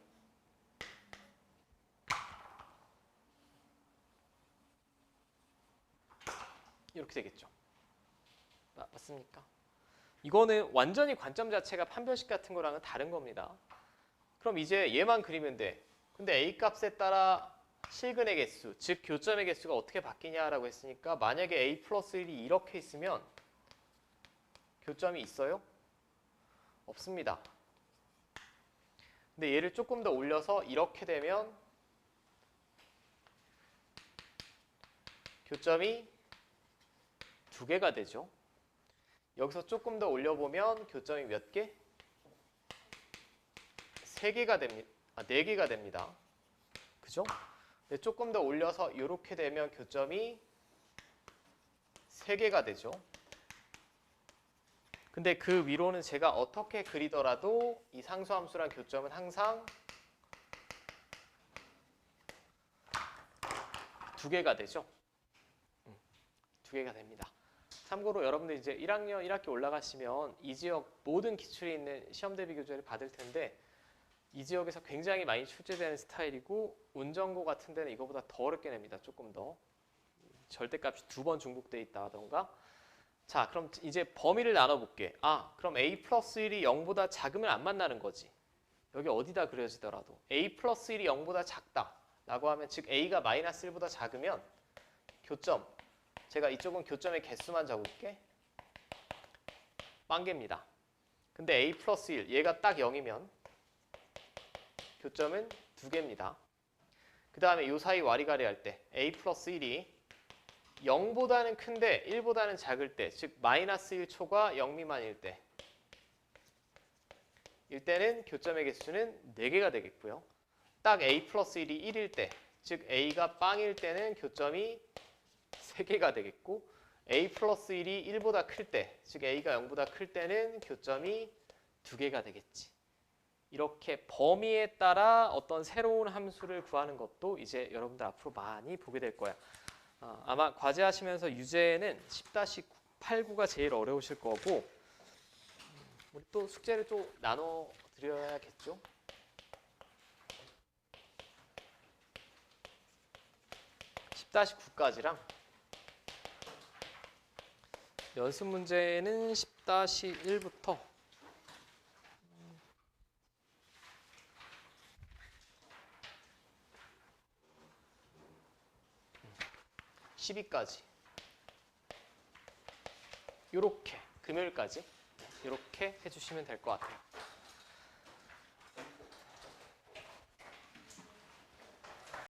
이렇게 되겠죠. 맞습니까? 이거는 완전히 관점 자체가 판별식 같은 거랑은 다른 겁니다. 그럼 이제 얘만 그리면 돼. 근데 A 값에 따라 실근의 개수, 즉 교점의 개수가 어떻게 바뀌냐라고 했으니까 만약에 A 플러스 1이 이렇게 있으면 교점이 있어요? 없습니다. 근데 얘를 조금 더 올려서 이렇게 되면 교점이 2개가 되죠. 여기서 조금 더 올려보면 교점이 몇 개? 3개가 됩니다. 4개가 됩니다. 그죠? 근데 조금 더 올려서 이렇게 되면 교점이 3개가 되죠. 근데 그 위로는 제가 어떻게 그리더라도 이 상수함수란 교점은 항상 2개가 되죠. 2개가 됩니다. 참고로 여러분들 이제 1학년 1학기 올라가시면 이 지역 모든 기출이 있는 시험 대비 교재를 받을 텐데 이 지역에서 굉장히 많이 출제되는 스타일이고 운전고 같은 데는 이거보다 더 어렵게 냅니다. 조금 더. 절대값이 2번 중복돼 있다던가. 자, 그럼 이제 범위를 나눠볼게. 그럼 a 플러스 1이 0보다 작으면 안 만나는 거지. 여기 어디다 그려지더라도 a 플러스 1이 0보다 작다 라고 하면 즉 a가 마이너스 1보다 작으면 교점, 제가 이쪽은 교점의 개수만 적을게. 빵개입니다. 근데 a 플러스 1, 얘가 딱 0이면 교점은 2개입니다. 그 다음에 이 사이 와리가리 할 때 a 플러스 1이 0보다는 큰데 1보다는 작을 때, 즉 마이너스 1초가 0 미만일 때 이때는 교점의 개수는 4개가 되겠고요. 딱 a 플러스 1이 1일 때, 즉 a가 빵일 때는 교점이 3개가 되겠고 a 플러스 1이 1보다 클 때, 즉 a가 0보다 클 때는 교점이 2개가 되겠지. 이렇게 범위에 따라 어떤 새로운 함수를 구하는 것도 이제 여러분들 앞으로 많이 보게 될 거야. 아마 과제하시면서 유제는 10-89가 제일 어려우실 거고 우리 또 숙제를 또 나눠 드려야겠죠. (10-9까지랑) 연습 문제는 10-1부터 12까지 요렇게 금요일까지 이렇게 해주시면 될 것 같아요.